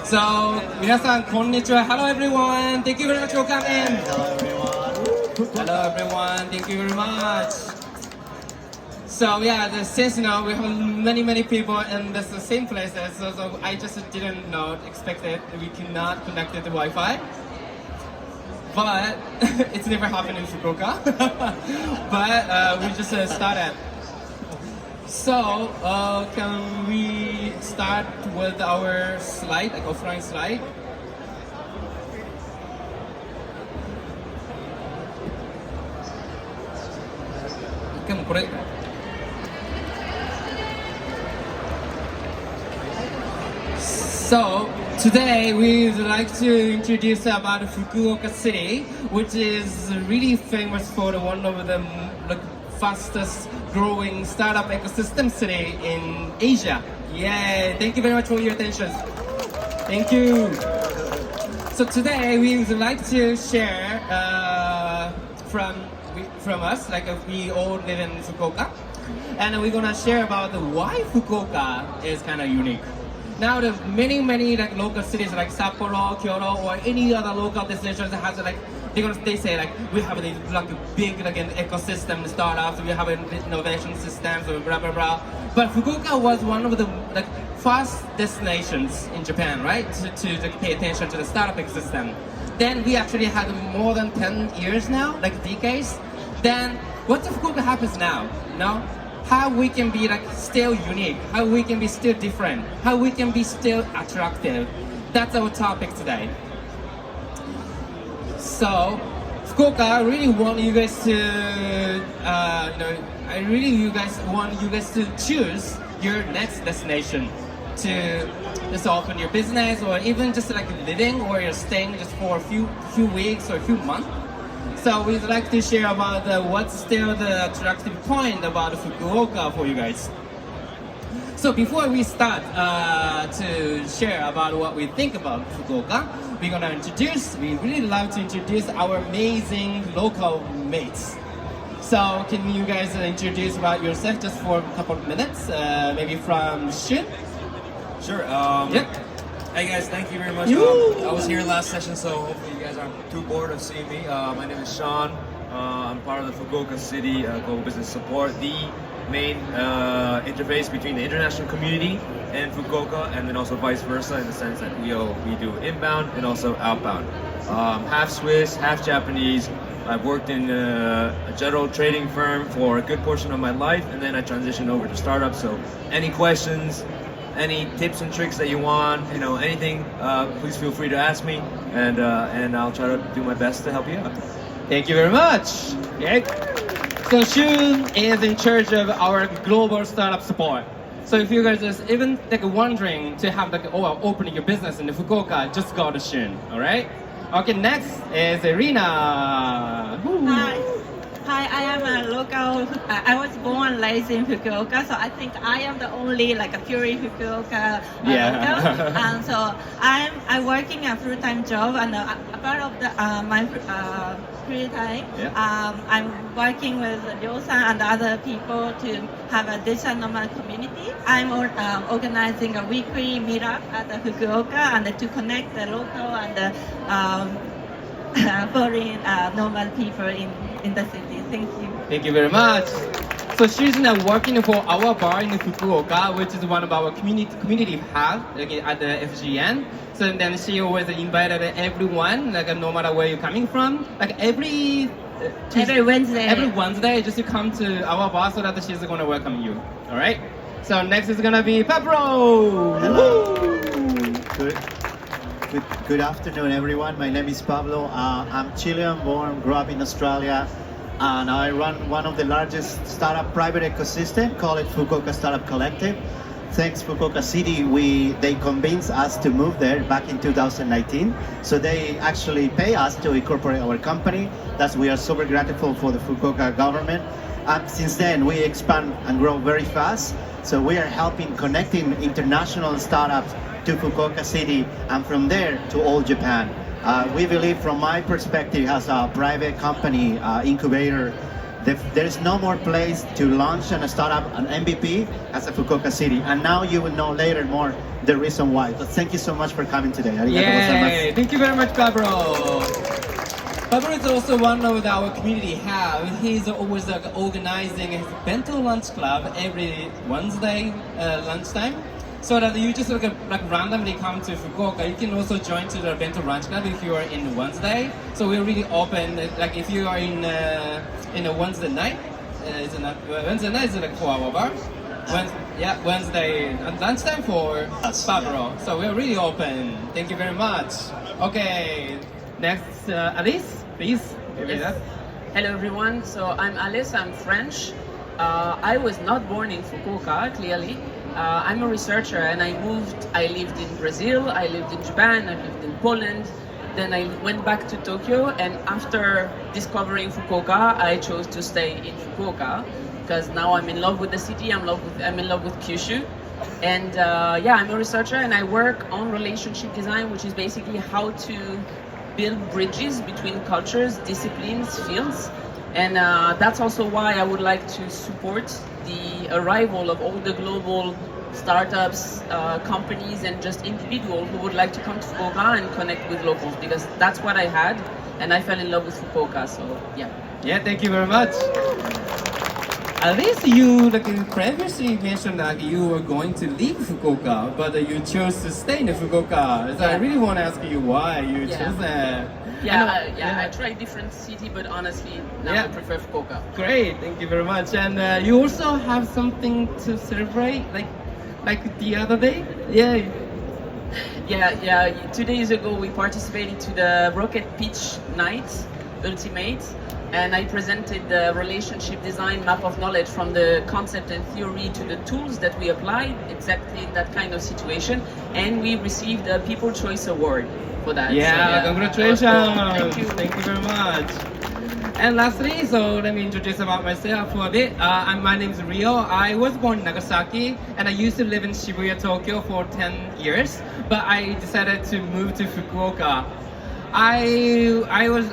So, 皆さんこんにちは。Hello everyone. Thank you very much for coming. Hello everyone. Thank you very much. So yeah, since now we have many people in the same places, so I just didn't expect it. We cannot connect it to Wi-Fi. But it's never happened in Fukuoka. But we just started. So can we start with our slide, like offline slide? So today we would like to introduce about Fukuoka City, which is really famous for one of the fastest growing startup ecosystem city in Asia. Yay! Thank you very much for your attention. Thank you. So today we would like to share from us, like we all live in Fukuoka, and we're gonna share about why Fukuoka is kind of unique. Now there's many like local cities like Sapporo, Kyoto, or any other local destinations that has like they say like we have this like big like an ecosystem startups, we have innovation systems, blah blah blah. But Fukuoka was one of the like first destinations in Japan, right? To pay attention to the startup ecosystem. Then we actually had more than 10 years now, like decades. Then what the Fukuoka happens now? No? How we can be like still unique, how we can be still different, how we can be still attractive. That's our topic today. So, Fukuoka, I really want you guys to, want you guys to choose your next destination to just open your business or even just like living or you're staying just for a few weeks or a few months. So we'd like to share about what's still the attractive point about Fukuoka for you guys. So before we start to share about what we think about Fukuoka, we really love to introduce our amazing local mates. So can you guys introduce about yourself just for a couple of minutes, maybe from Shun? Sure. Yep. Hey guys, thank you very much. I was here last session, so hopefully you guys aren't too bored of seeing me. My name is Sean. I'm part of the Fukuoka City Global Business Support, the main interface between the international community and Fukuoka, and then also vice versa in the sense that we do inbound and also outbound. Half Swiss, half Japanese. I've worked in a general trading firm for a good portion of my life, and then I transitioned over to startups. So any questions, any tips and tricks that you want, anything, please feel free to ask me, and I'll try to do my best to help you out. Thank you very much. Yeah. So Shun is in charge of our global startup support. So if you guys are even like wondering to have like opening your business in Fukuoka, just go to Shun. All right. Okay. Next is Irina. Hi, I am a local. I was born and raised in Fukuoka, so I think I am the only like a pure Fukuoka local. And so I'm working a full-time job, and a part of my free time, I'm working with Ryo-san and other people to have a digital nomad community. I'm organizing a weekly meetup at Fukuoka and to connect the local and the foreign nomad people in the city. Thank you. Thank you very much. So she's now working for our bar in Fukuoka, which is one of our community hub at the FGN. So then she always invited everyone, like no matter where you're coming from, like every Wednesday, just to come to our bar so that she's gonna welcome you. All right. So next is gonna be Pablo. Hello. Good afternoon, everyone. My name is Pablo. I'm Chilean born, grew up in Australia, and I run one of the largest startup private ecosystem called Fukuoka Startup Collective. Thanks Fukuoka City, they convinced us to move there back in 2019. So they actually pay us to incorporate our company. We are super grateful for the Fukuoka government. Since then, we expand and grow very fast. So we are helping connecting international startups to Fukuoka City, and from there to all Japan. We believe, from my perspective as a private company incubator, there's no more place to launch and start up an MVP as a Fukuoka City. And now you will know later more the reason why. But thank you so much for coming today. Arigatou gozaimasu. Yay! Thank you very much, Pablo. Pablo is also one of our community have. He's always like organizing his bento lunch club every Wednesday lunchtime. So that you just like randomly come to Fukuoka, you can also join to the bento lunch club if you are in Wednesday. So we're really open. Like if you are in a Wednesday night, it's not Wednesday night is like 4-hour bar. Wednesday at lunchtime for Pablo. So we're really open. Thank you very much. Okay, next Alice, please. Yes. Hello everyone, so I'm Alice, I'm French. I was not born in Fukuoka, clearly. I'm a researcher and I lived in Brazil, I lived in Japan, I lived in Poland. Then I went back to Tokyo, and after discovering Fukuoka, I chose to stay in Fukuoka because now I'm in love with the city, I'm in love with Kyushu. And I'm a researcher and I work on relationship design, which is basically how to build bridges between cultures, disciplines, fields. And that's also why I would like to support the arrival of all the global startups, companies, and just individuals who would like to come to Fukuoka and connect with locals, because that's what I had, and I fell in love with Fukuoka. So yeah. Yeah, thank you very much. At least you previously mentioned that you were going to leave Fukuoka, but you chose to stay in Fukuoka. So I really want to ask you why you chose that. I tried different city, but honestly, now I prefer Fukuoka. Great, thank you very much. And you also have something to celebrate, like the other day? Yeah. Yeah. 2 days ago, we participated to the Rocket Pitch Night Ultimate, and I presented the relationship design map of knowledge from the concept and theory to the tools that we applied exactly in that kind of situation, and we received a People Choice Award for that. Yeah, so, congratulations! Thank you. Thank you very much. And lastly, so let me introduce about myself for a bit. My name is Rio. I was born in Nagasaki, and I used to live in Shibuya, Tokyo for 10 years. But I decided to move to Fukuoka. I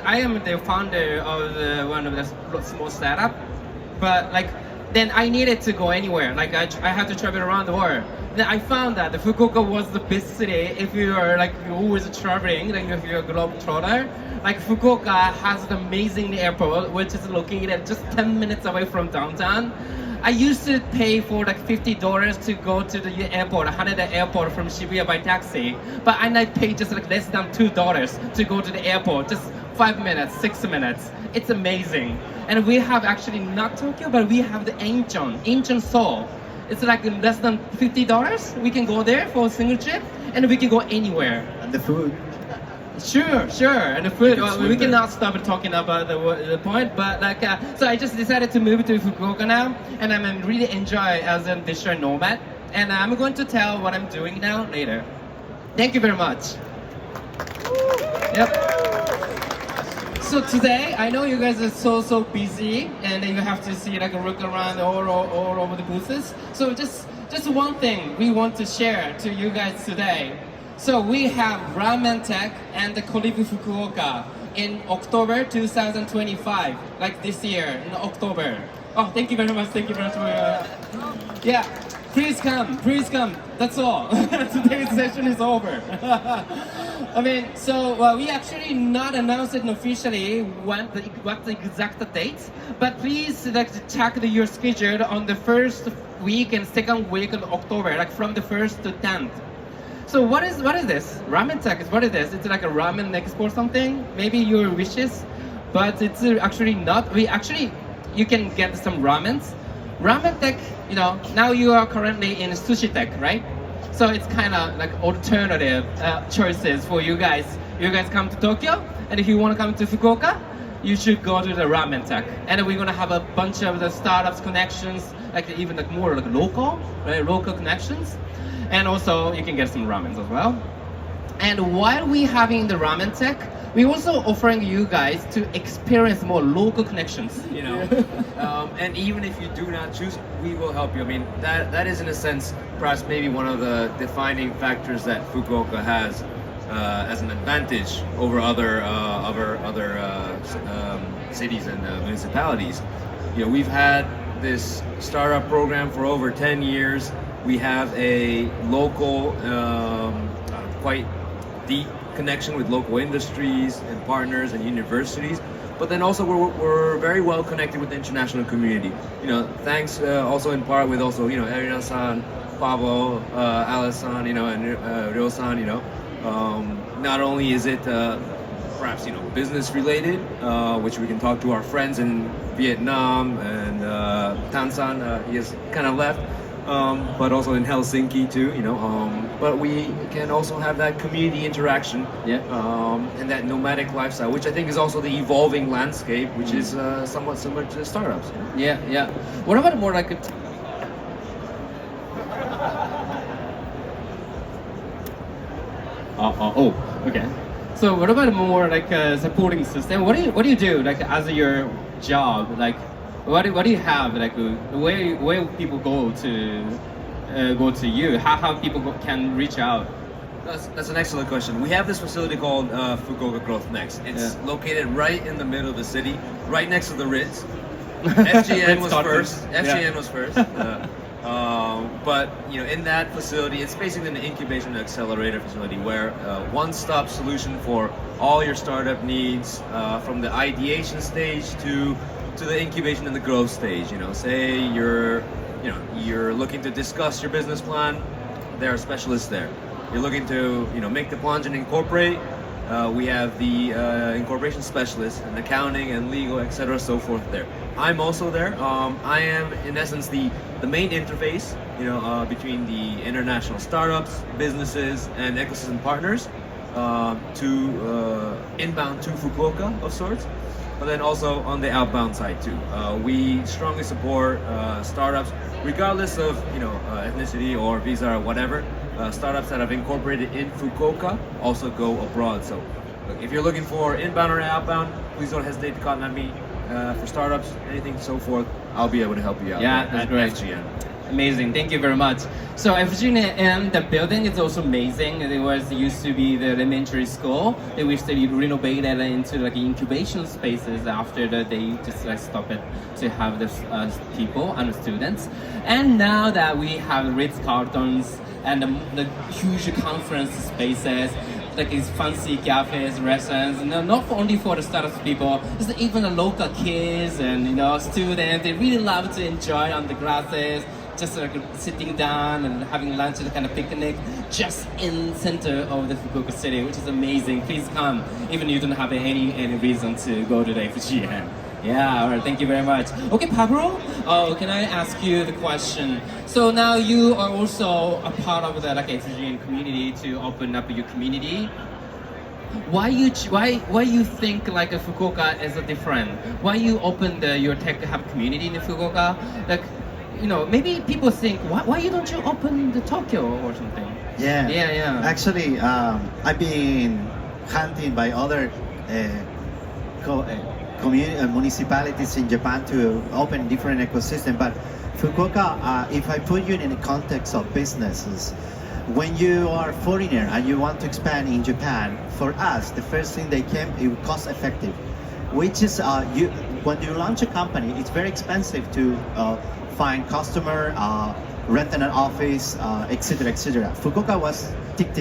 am the founder of one of the small startup, but then I needed to go anywhere. I had to travel around the world. Then I found that the Fukuoka was the best city if you are always traveling, if you're a globetrotter. Fukuoka has an amazing airport, which is located just 10 minutes away from downtown. I used to pay for $50 to go to the airport, Haneda airport from Shibuya by taxi. But I paid just less than $2 to go to the airport, just 5 minutes, 6 minutes. It's amazing. And we have actually not Tokyo, but we have the Incheon Seoul. It's less than $50. We can go there for a single trip, and we can go anywhere. And the food. Sure. And the food, we cannot stop talking about the point, but so I just decided to move to Fukuoka now, and I'm really enjoy as a digital nomad, and I'm going to tell what I'm doing now later. Thank you very much. Yep. So today, I know you guys are so busy, and you have to see look around all over the booths. So just one thing we want to share to you guys today. So we have Ramen Tech and the Colive Fukuoka in October 2025, this year in October. Oh, thank you very much for yeah. Please come. That's all. Today's session is over. We actually not announced it officially what the exact date, but please check your schedule on the first week and second week of October, from the 1st to 10th. So what is this? Ramen Tech is what is this? It's like a ramen expo or something? Maybe your wishes, but it's actually not. You can get some ramens. Ramen Tech, now you are currently in Sushi Tech, right? So it's kind of alternative choices for you guys. You guys come to Tokyo, and if you want to come to Fukuoka, you should go to the Ramen Tech. And we're gonna have a bunch of the startups connections, even more local, right? Local connections. And also you can get some ramens as well. And while we having the Ramen Tech, we also offering you guys to experience more local connections. And even if you do not choose, we will help you. That is in a sense perhaps maybe one of the defining factors that Fukuoka has as an advantage over other cities and municipalities. We've had this startup program for over 10 years. We have a local, quite deep connection with local industries and partners and universities. But then also we're very well connected with the international community. You know, thanks also in part with also, you know, Erina-san, Pablo, Alice-san, you know, and Ryo-san, you know. Not only is it perhaps, you know, business related, which we can talk to our friends in Vietnam and Tan-san, he has kind of left, but also in Helsinki too, you know. But we can also have that community interaction, and that nomadic lifestyle, which I think is also the evolving landscape, which is somewhat similar to startups. Yeah, yeah. What about more like okay. So what about more like a supporting system? What do you do like as your job? Like what do you have? Like where people go to you? How people can reach out? That's an excellent question. We have this facility called Fukuoka Growth Next. It's located right in the middle of the city, right next to the Ritz. FGN was first. FGN was first. But you know, in that facility, it's basically an incubation and accelerator facility where one-stop solution for all your startup needs, from the ideation stage to the incubation and the growth stage. You know, say you're looking to discuss your business plan, there are specialists there. You're looking to make the plunge and incorporate. We have the incorporation specialists and accounting and legal, etc., so forth there. I'm also there. I am, in essence, the main interface, between the international startups, businesses, and ecosystem partners to inbound to Fukuoka of sorts, but then also on the outbound side too. We strongly support startups, regardless of ethnicity or visa or whatever. Startups that have incorporated in Fukuoka also go abroad. So look, if you're looking for inbound or outbound, please don't hesitate to contact me. For startups, anything so forth, I'll be able to help you out. Yeah, that's great. FGN. Amazing, thank you very much. So FGN, the building is also amazing. It used to be the elementary school. They wish they renovated into like incubation spaces after they just stopped it to have the people and the students. And now that we have Ritz-Carltons and the huge conference spaces, like these fancy cafes, restaurants, not only for the startup people, it's even the local kids and students. They really love to enjoy on the grasses, just like sitting down and having lunch and kind of picnic, just in center of the Fukuoka City, which is amazing. Please come, even if you don't have any reason to go to the FGN. Yeah, all right, thank you very much. Okay, Pablo, can I ask you the question? So now you are also a part of the FGN community to open up your community. Why you think like Fukuoka is different? Why you open your tech hub community in Fukuoka? Like, maybe people think why you don't you open the Tokyo or something? Yeah. Actually, I've been hunting by other municipalities in Japan to open different ecosystems, but Fukuoka, if I put you in the context of businesses, when you are a foreigner and you want to expand in Japan, for us, the first thing it cost effective, which is when you launch a company, it's very expensive to find customer, rent an office, etc., etc. Fukuoka was tick.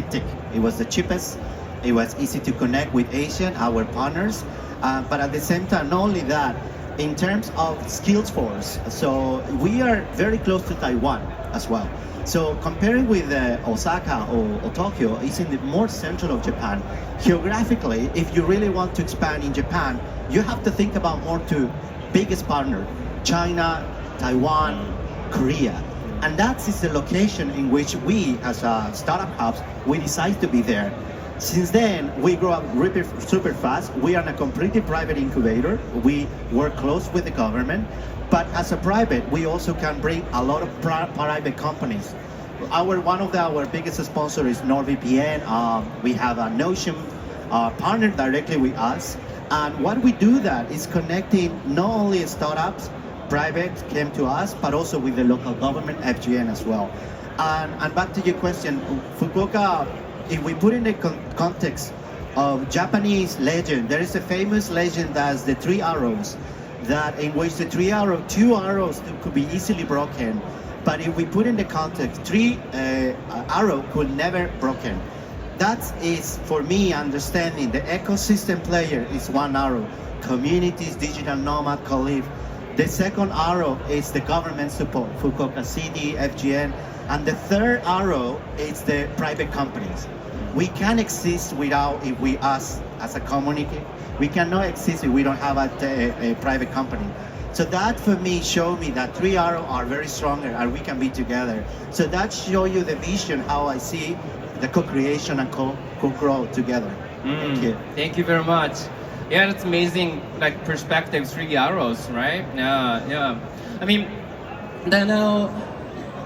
It was the cheapest. It was easy to connect with Asian, our partners, but at the same time, not only that, in terms of skills force, so we are very close to Taiwan as well. So comparing with Osaka or Tokyo, it's in the more central of Japan. Geographically, if you really want to expand in Japan, you have to think about more to biggest partner, China, Taiwan, Korea. And that is the location in which we, as startup hubs, we decide to be there. Since then, we grow up super fast. We are a completely private incubator. We work close with the government. But as a private, we also can bring a lot of private companies. One of our biggest sponsors is NordVPN. We have a Notion partner directly with us. And what we do that is connecting not only startups, private came to us, but also with the local government, FGN as well. And back to your question, Fukuoka, if we put in the context of Japanese legend, there is a famous legend that's the 3 arrows, that in which the 2 arrows could be easily broken, But if we put in the context, three arrow could never broken. That is, for me, understanding the ecosystem player is one arrow. Communities, digital nomad, Colive. The second arrow is the government support, Fukuoka City, FGN. And the third arrow is the private companies. We can exist without, if we us as a community, we cannot exist if we don't have a private company. So that for me showed me that three arrows are very stronger and we can be together. So that show you the vision, how I see the co-creation and co-grow together. Thank you. Thank you very much. Yeah, that's amazing. Like perspective, three arrows, right? Yeah. I mean, then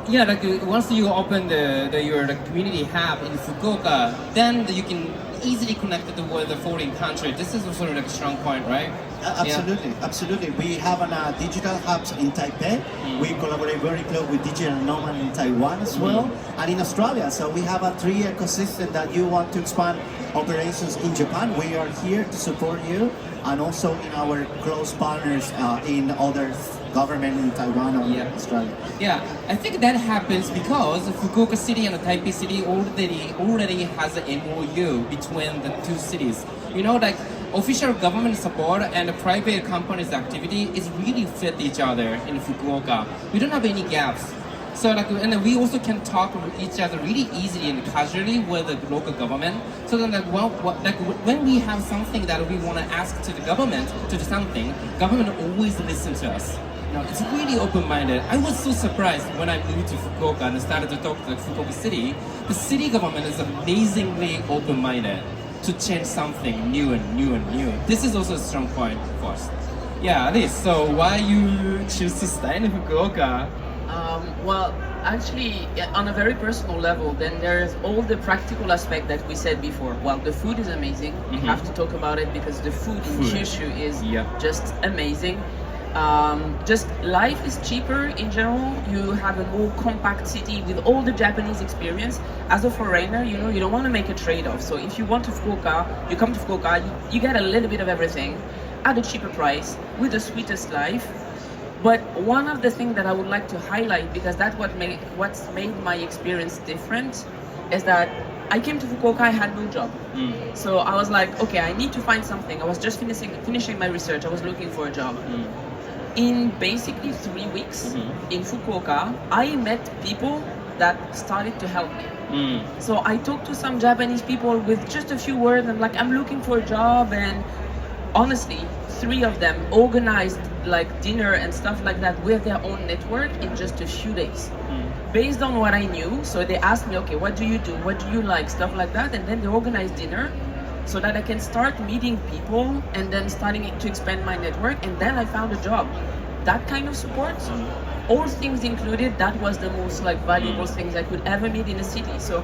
yeah, like once you open your community hub in Fukuoka, then you can easily connect it with the foreign country. This is also like a strong point, right? Absolutely. We have digital hubs in Taipei. We collaborate very close with digital nomad in Taiwan as well, and in Australia. So we have a three ecosystem that you want to expand operations in Japan. We are here to support you, and also in our close partners in other government in Taiwan or Australia. Yeah, I think that happens because Fukuoka City and Taipei City already has an MOU between the two cities. You know, like official government support and private companies' activity is really fit each other in Fukuoka. We don't have any gaps. So like, and we also can talk with each other really easily and casually with the local government. So then when we have something that we want to ask to the government to do something, government always listens to us. You know, it's really open-minded. I was so surprised when I moved to Fukuoka and started to talk to the Fukuoka City. The city government is amazingly open-minded to change something new and new and new. This is also a strong point for us. Yeah, Alice, so why you choose to stay in Fukuoka? Well, actually, on a very personal level, then there's all the practical aspect that we said before. Well, the food is amazing. We have to talk about it because the food in Kyushu is just amazing. Just life is cheaper in general. You have a more compact city with all the Japanese experience. As a foreigner, you know, you don't want to make a trade-off. So if you want to Fukuoka, you come to Fukuoka, you get a little bit of everything at a cheaper price with the sweetest life. But one of the things that I would like to highlight, because that's what's made my experience different, is that I came to Fukuoka, I had no job. So I was like, okay, I need to find something. I was just finishing my research, I was looking for a job. In basically 3 weeks in Fukuoka, I met people that started to help me. So I talked to some Japanese people with just a few words and like, I'm looking for a job, and honestly, 3 of them organized like dinner and stuff like that with their own network in just a few days. Based on what I knew, so they asked me, okay, what do you do? What do you like? Stuff like that. And then they organized dinner so that I can start meeting people and then starting to expand my network. And then I found a job. That kind of support, all things included, that was the most like valuable things I could ever meet in a city. So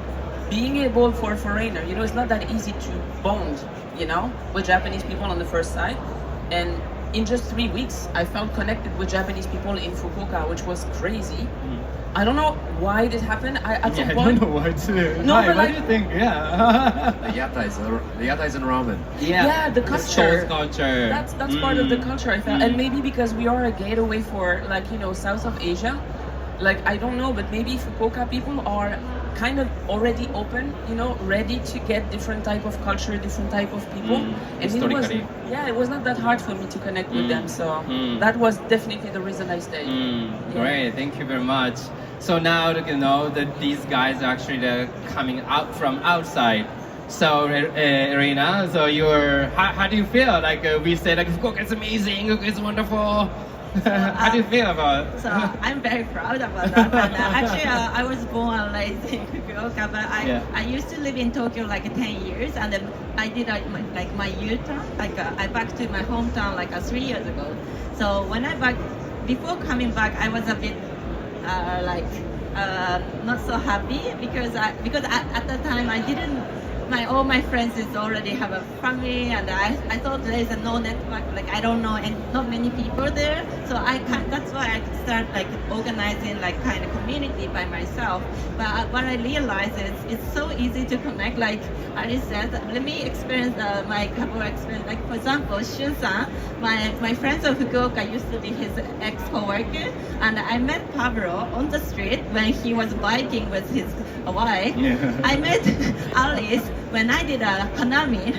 being able for a foreigner, you know, it's not that easy to bond, you know, with Japanese people on the first side. And in just 3 weeks, I felt connected with Japanese people in Fukuoka, which was crazy. I don't know why this happened. I don't know why too. No, why, but what like, do you think? Yeah. The yatais and ramen. Yeah, the culture. Culture. That's part of the culture, I felt. And maybe because we are a gateway for, like, you know, South of Asia. Like, I don't know, but maybe Fukuoka people are kind of already open, you know, ready to get different type of culture, different type of people. And it was not that hard for me to connect with them. So that was definitely the reason I stayed. Great, thank you very much. So now you know that these guys are actually coming out from outside. So Irina, so how do you feel? Like we said, like Fukuoka is amazing, it's wonderful. How do you feel about it? So I'm very proud about that. But actually, I was born and raised in Fukuoka, but I used to live in Tokyo like 10 years, and then I did my U-turn. Like I back to my hometown like 3 years ago. So when before coming back, I was a bit not so happy because at the time I didn't all my friends is already have a family, and I thought there is a no network, like I don't know, and not many people there. So that's why I start like organizing like kind of community by myself. But what I realized is it's so easy to connect. Like Alice said, let me experience my couple experience. Like for example, Shun-san, my friends of Fukuoka used to be his ex-coworker, and I met Pablo on the street when he was biking with his wife. Yeah. I met Alice when I did a Hanami.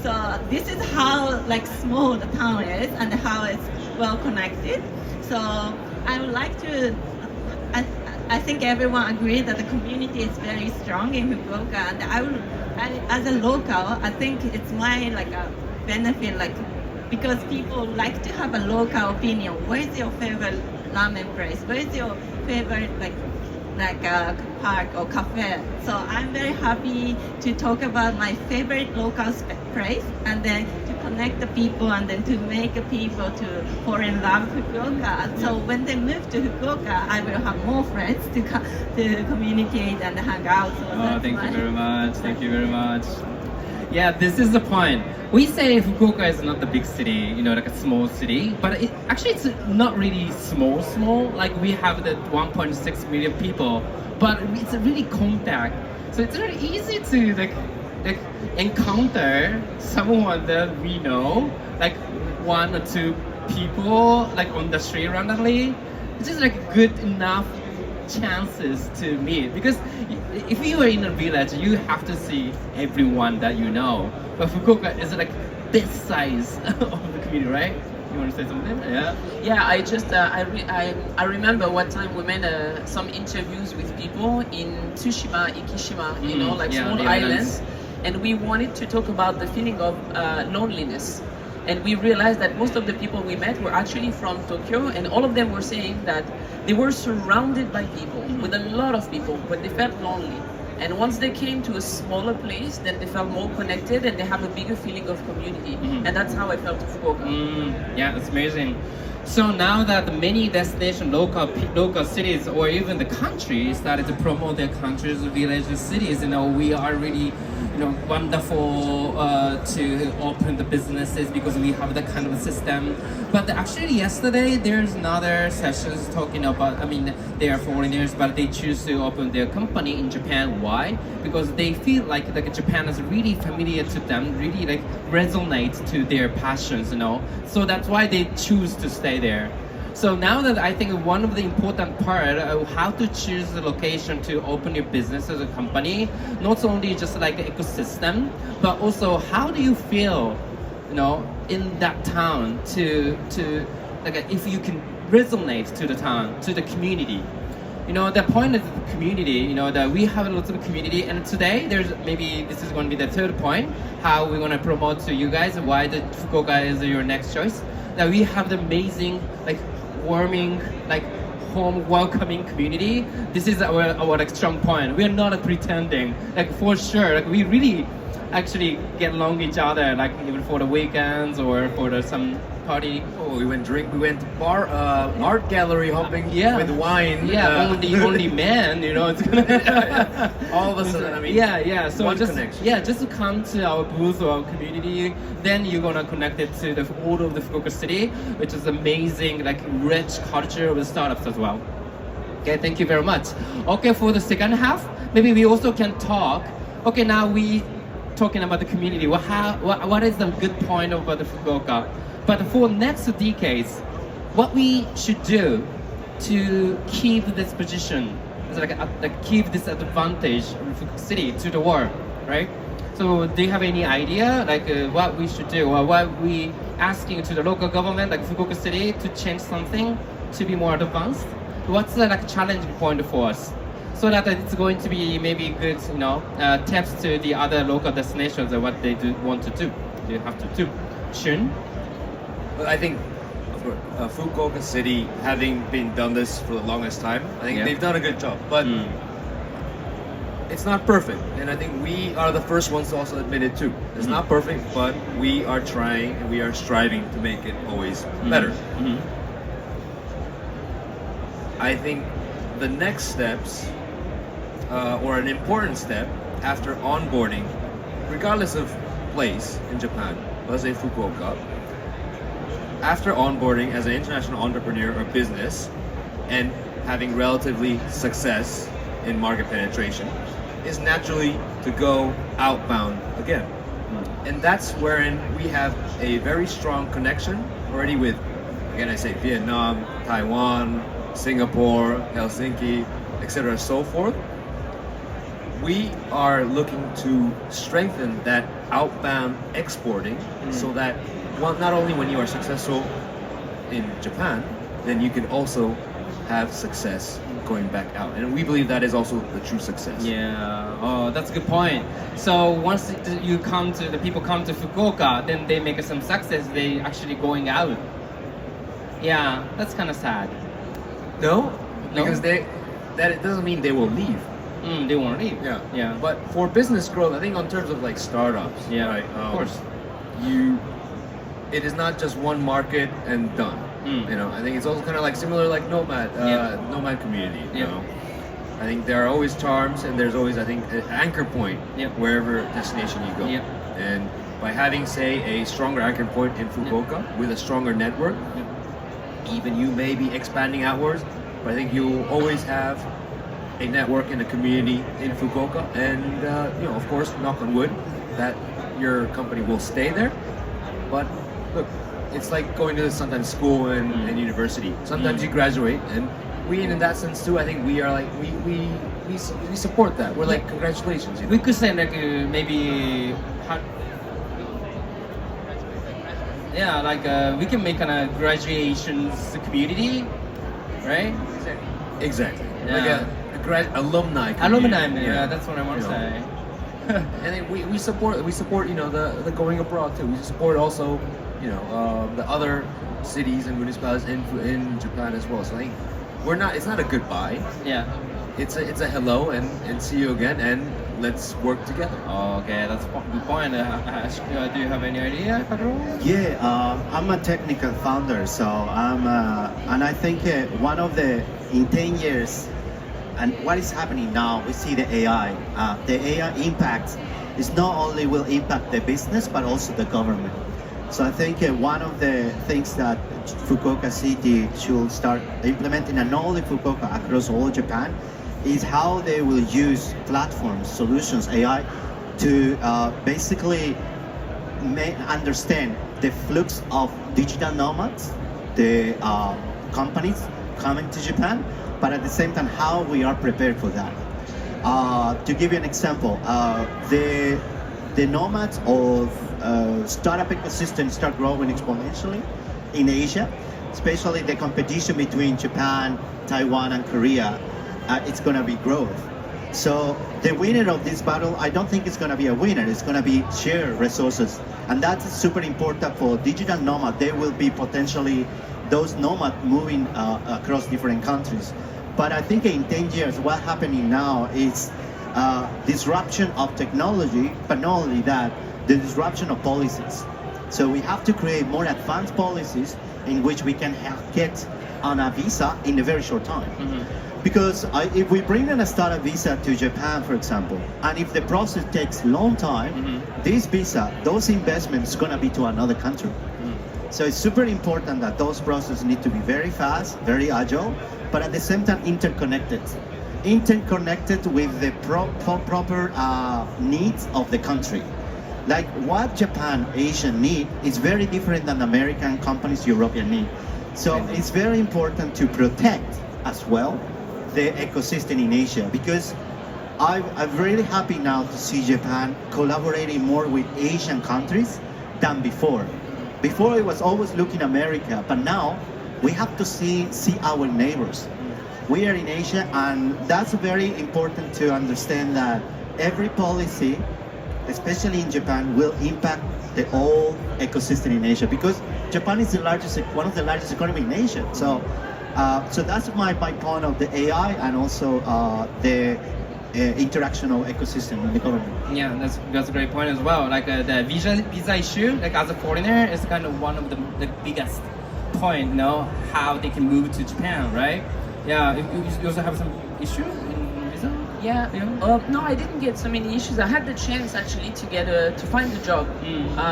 So this is how like small the town is and how it's well connected. So I would like to. I think everyone agrees that the community is very strong in Fukuoka, and as a local, I think it's my like a benefit, like because people like to have a local opinion. Where is your favorite ramen place? Where is your favorite like a park or cafe? So I'm very happy to talk about my favorite local place, and then to connect the people, and then to make people to fall in love with Fukuoka. And so when they move to Fukuoka, I will have more friends to communicate and hang out. So Thank you very much. Thank you very much. Yeah, this is the point. We say Fukuoka is not the big city, like a small city, but actually it's not really small. Like we have the 1.6 million people, but it's really compact. So it's really easy to like encounter someone that we know, like 1 or 2 people like on the street randomly. It's just like good enough chances to meet, because if you are in a village you have to see everyone that you know, but Fukuoka is like this size of the community, right? You want to say something? Yeah, I just I remember one time we made some interviews with people in Tsushima, Ikishima, like small islands, and we wanted to talk about the feeling of loneliness. And we realized that most of the people we met were actually from Tokyo, and all of them were saying that they were surrounded by people, with a lot of people, but they felt lonely. And once they came to a smaller place, then they felt more connected and they have a bigger feeling of community. And that's how I felt in Fukuoka. Yeah, it's amazing. So now that many destination local cities or even the country started to promote their countries, villages, cities, we are really wonderful to open the businesses because we have that kind of a system. But actually yesterday there's another sessions talking about, they are foreigners but they choose to open their company in Japan. Why? Because they feel like Japan is really familiar to them, really like resonate to their passions, so that's why they choose to stay there. So now that I think one of the important part of how to choose the location to open your business as a company, not only just like the ecosystem, but also how do you feel, in that town to like if you can resonate to the town, to the community. The point of the community, that we have lots of community, and today maybe this is going to be the third point, how we're going to promote to you guys why the Fukuoka is your next choice. That we have the amazing warming, home welcoming community. This is our strong point. We are not pretending, for sure. We really actually get along each other, even for the weekends or for some party. Oh, we went bar, art gallery hopping with wine. Yeah, only men, it's gonna all of a sudden. Yeah. So one just connection. Just to come to our booth or our community, then you're gonna connect it to all of the Fukuoka City, which is amazing, rich culture of the startups as well. Okay, thank you very much. Okay, for the second half, maybe we also can talk. Okay, now we talking about the community. What is the good point about the Fukuoka? But for next decades, what we should do to keep this position, keep this advantage of the city to the world, right? So do you have any idea, what we should do, or what we asking to the local government, Fukuoka City, to change something to be more advanced? What's the challenging point for us? So that it's going to be maybe good, tips to the other local destinations and what they want to do. You have to do. Shun? But I think Fukuoka City, having been done this for the longest time, I think they've done a good job. But it's not perfect, and I think we are the first ones to also admit it too. It's not perfect, but we are trying and we are striving to make it always better. I think the next steps, or an important step after onboarding regardless of place in Japan, let's say Fukuoka, after onboarding as an international entrepreneur or business and having relatively success in market penetration, is naturally to go outbound again. And that's wherein we have a very strong connection already with, again I say Vietnam, Taiwan, Singapore, Helsinki, etc. so forth. We are looking to strengthen that outbound exporting so that not only when you are successful in Japan, then you can also have success going back out. And we believe that is also the true success. Yeah, oh, that's a good point. So once the people come to Fukuoka, then they make some success, they actually going out. Yeah, that's kind of sad. No, No? because it doesn't mean they will leave. They won't leave. Yeah. Yeah. But for business growth, I think on terms of like startups, Yeah, right? of course. It is not just one market and done. You know, I think it's also kind of like similar like nomad community. You Yeah. know, I think there are always charms and there's always, I think, an anchor point Yeah. wherever destination you go. Yeah. And by having, say, a stronger anchor point in Fukuoka with a stronger network, even you may be expanding outwards, but I think you will always have a network and a community in Fukuoka, and you know, of course, knock on wood, that your company will stay there. But look, it's like going to sometimes school and university. Sometimes you graduate, and we, in that sense too, I think we are like we support that. We're like, congratulations. You know? We could say like maybe, yeah, like we can make kind of graduations community, right? Exactly. Yeah. Like alumni. Community. Alumni, yeah, that's what I want to You know. say. And then we support you know the going abroad too. We support also you know the other cities and municipalities in Japan as well. So I think it's not a goodbye. Yeah. It's a hello and see you again, and let's work together. Okay, that's a good point. Do you have any idea, Pedro? Yeah, I'm a technical founder, so and I think one of in 10 years, and what is happening now, we see the AI. The AI impact is not only will impact the business, but also the government. So I think one of the things that Fukuoka City should start implementing, and not only Fukuoka, across all Japan, is how they will use platforms, solutions, AI, to basically understand the flux of digital nomads, the companies coming to Japan, but at the same time, how we are prepared for that. To give you an example, the nomads of startup ecosystem start growing exponentially in Asia, especially the competition between Japan, Taiwan, and Korea. It's going to be growth. So the winner of this battle, I don't think it's going to be a winner. It's going to be shared resources, and that's super important for digital nomad. They will be potentially those nomads moving across different countries. But I think in 10 years, what's happening now is disruption of technology, but not only that, the disruption of policies. So we have to create more advanced policies in which we can get on a visa in a very short time. Because if we bring in a startup visa to Japan, for example, and if the process takes a long time, this visa, those investments going to be to another country. So it's super important that those processes need to be very fast, very agile, but at the same time interconnected with the proper needs of the country. Like what Japan, Asia need is very different than American companies, European need. So it's very important to protect as well the ecosystem in Asia, because I'm really happy now to see Japan collaborating more with Asian countries than before. Before it was always looking America, but now we have to see our neighbors. We are in Asia, and that's very important to understand that every policy, especially in Japan, will impact the whole ecosystem in Asia, because Japan is one of the largest economies in Asia. So that's my point of the AI and also the interaction of ecosystem in the government. Yeah, that's a great point as well. Like the visa issue, like as a foreigner, is kind of one of the biggest point. You know, how they can move to Japan, right? Yeah, you also have some issue in visa. Yeah. You know? No, I didn't get so many issues. I had the chance actually to get to find a job.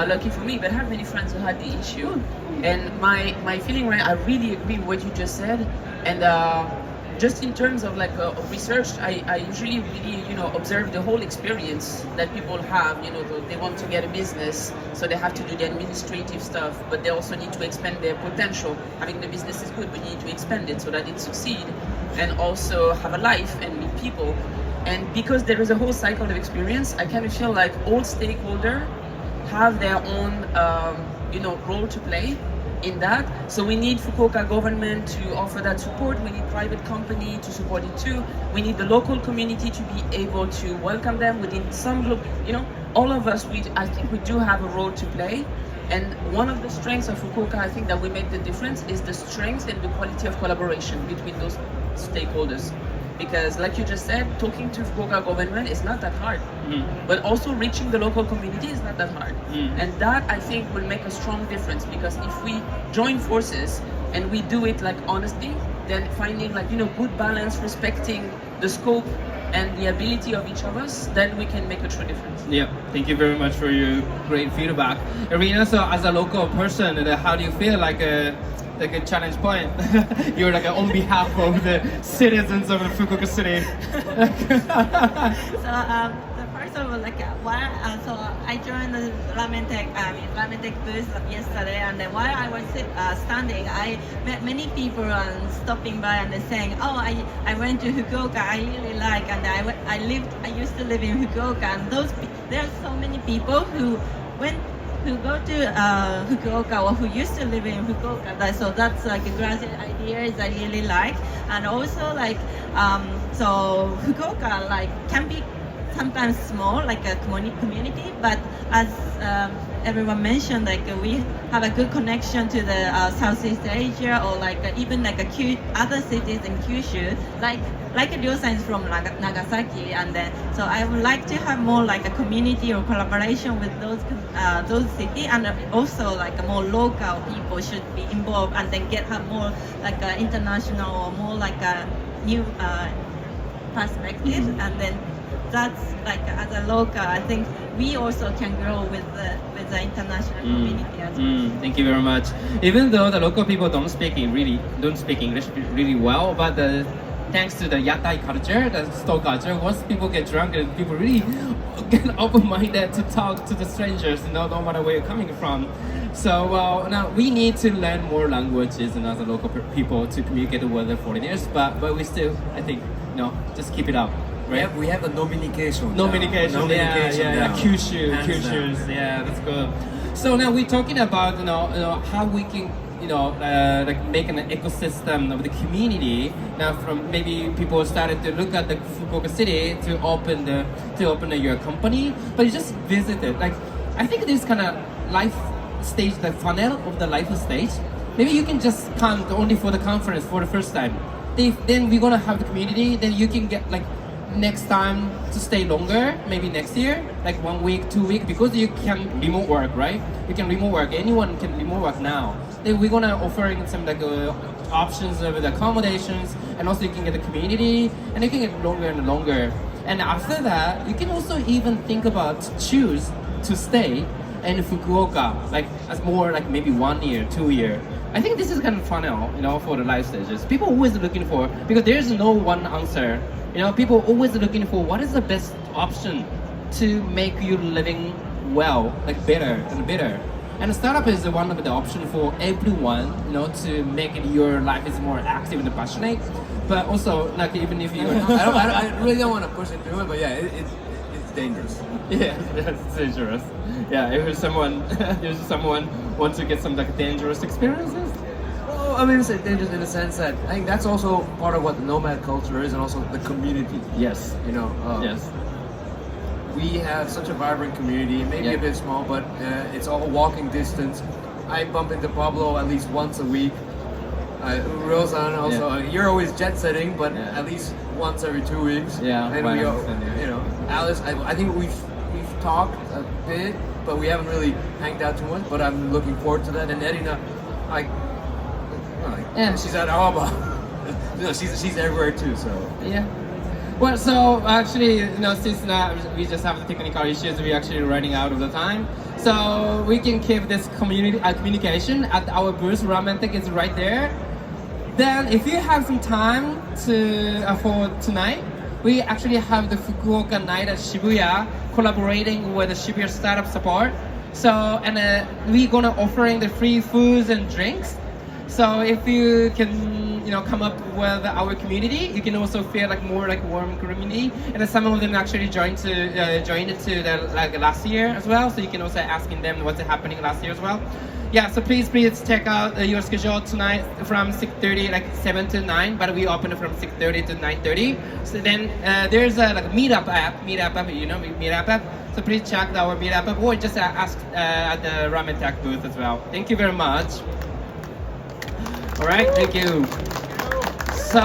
Lucky for me, but I have many friends who had the issue. And my feeling, right? I really agree with what you just said. And just in terms of like research, I usually really observe the whole experience that people have. They want to get a business, so they have to do the administrative stuff, but they also need to expand their potential. Having the business is good, but you need to expand it so that it succeed, and also have a life and meet people. And because there is a whole cycle of experience, I kind of feel like all stakeholders have their own role to play in that. So we need Fukuoka government to offer that support. We need private company to support it too. We need the local community to be able to welcome them within some group. All of us, I think we do have a role to play. And one of the strengths of Fukuoka, I think that we make the difference, is the strength and the quality of collaboration between those stakeholders. Because like you just said, talking to Fukuoka government is not that hard. But also reaching the local community is not that hard. And that, I think, will make a strong difference, because if we join forces and we do it like honestly, then finding like good balance, respecting the scope and the ability of each of us, then we can make a true difference. Yeah, thank you very much for your great feedback. Irina, so as a local person, how do you feel like a challenge point? You're like on behalf of the citizens of Fukuoka City. So the first of all, so I joined the Ramen Tech booth yesterday, and then while I was standing, I met many people stopping by and saying, "Oh, I went to Fukuoka. I really like, and I used to live in Fukuoka." And there are so many people who go to Fukuoka, or who used to live in Fukuoka. So that's like a great idea I really like. And also so Fukuoka can be sometimes small, like a community, but as everyone mentioned, we have a good connection to the Southeast Asia, or even other cities in Kyushu, like Ryo-san is from Nagasaki, and then so I would like to have more like a community or collaboration with those cities, and also more local people should be involved, and then have more international, or more a new perspective, and then that's as a local, I think we also can grow with the international community as well. Thank you very much. Even though the local people don't speak English really well, but thanks to the yatai culture, the store culture, once people get drunk, and people really get open-minded to talk to the strangers, no matter where you're coming from. So now we need to learn more languages and other local people to communicate with the foreigners, but we still, I think, just keep it up. Right? We have the communication. Yeah. Kyushu, yeah, that's good. So now we're talking about how we can make an ecosystem of the community. Now, from maybe people started to look at the Fukuoka City to open your company, but you just visit it. I think this kind of life stage, the funnel of the life stage. Maybe you can just come only for the conference for the first time. Then we're gonna have the community. Then you can get next time to stay longer, maybe next year, 1 week, 2 weeks, because you can remote work, right? You can remote work. Anyone can remote work now. Then we're gonna offering some options with accommodations, and also you can get the community, and you can get longer and longer. And after that, you can also even think about choose to stay in Fukuoka, as more maybe 1 year, 2 year. I think this is kind of funnel, for the life stages. People always looking for, because there's no one answer. People always looking for what is the best option to make you living well, better and better. And startup is one of the option for everyone, to make your life is more active and passionate. But also, even if you're not, I really don't want to push it through it, but yeah, it's dangerous. Yeah, it's dangerous. Yeah, if someone wants to get some dangerous experiences. I mean, it's dangerous in the sense that I think that's also part of what the nomad culture is, and also the community. Yes. Yes. We have such a vibrant community, maybe a bit small, but it's all walking distance. I bump into Pablo at least once a week. Rosan also. You're always jet setting, but at least once every 2 weeks. Yeah. And we, Alice. I think we've talked a bit, but we haven't really hanged out too much. But I'm looking forward to that. And Edina, she's at Alba. She's everywhere too. So yeah. Well, so actually, since now we just have the technical issues, we're actually running out of the time. So we can keep this communication at our booth. Ramen Tech is right there. Then, if you have some time for tonight, we actually have the Fukuoka night at Shibuya, collaborating with the Shibuya Startup Support. So, and we're gonna offering the free foods and drinks. So if you can, come up with our community, you can also feel like more like warm community. And then some of them actually joined it to the last year as well. So you can also asking them what's happening last year as well. Yeah, so please check out your schedule tonight from 6:30, like 7 to 9, but we open it from 6:30 to 9:30. So then there's a meetup app, meetup app. So please check our meetup app or just ask at the Ramen Tech booth as well. Thank you very much. All right, thank you. So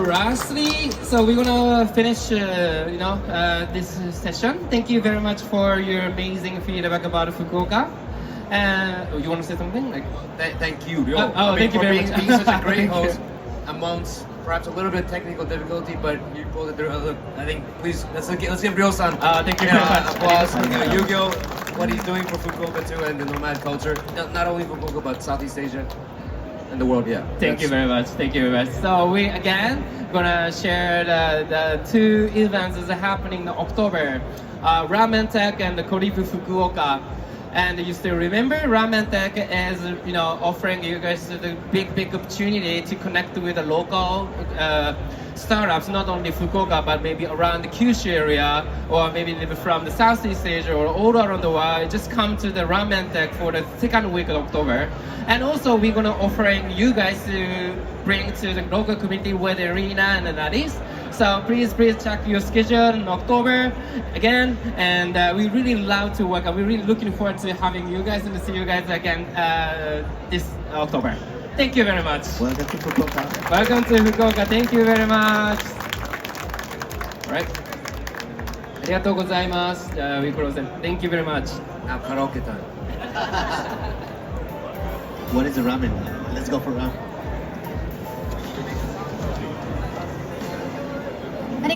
lastly, we're gonna finish, this session. Thank you very much for your amazing feedback about Fukuoka. You want to say something? Thank you. Thank you very much. Being such a great host amongst perhaps a little bit of technical difficulty, but you pulled it through. I think, please, let's give Ryo-san thank you very much. applause. Yu-Gi-Oh, what he's doing for Fukuoka too, and the nomad culture. Not only Fukuoka, but Southeast Asia and the world. Yeah. Thank you very much. Thank you very much. So we again gonna share the two events that are happening in October, Ramen Tech and the Colive Fukuoka. And you still remember, Ramen Tech is offering you guys the big opportunity to connect with the local startups, not only Fukuoka but maybe around the Kyushu area or maybe from the Southeast Asia or all around the world. Just come to the Ramen Tech for the second week of October. And also we're gonna offering you guys to bring to the local community where the arena and that is. So please check your schedule in October again, and we really love to work. We're really looking forward to having you guys and to see you guys again this October. Thank you very much. Welcome to Fukuoka. Welcome to Fukuoka. Thank you very much. Right. ありがとうございます。We close them. Thank you very much. Now karaoke time. What is the ramen? Let's go for ramen.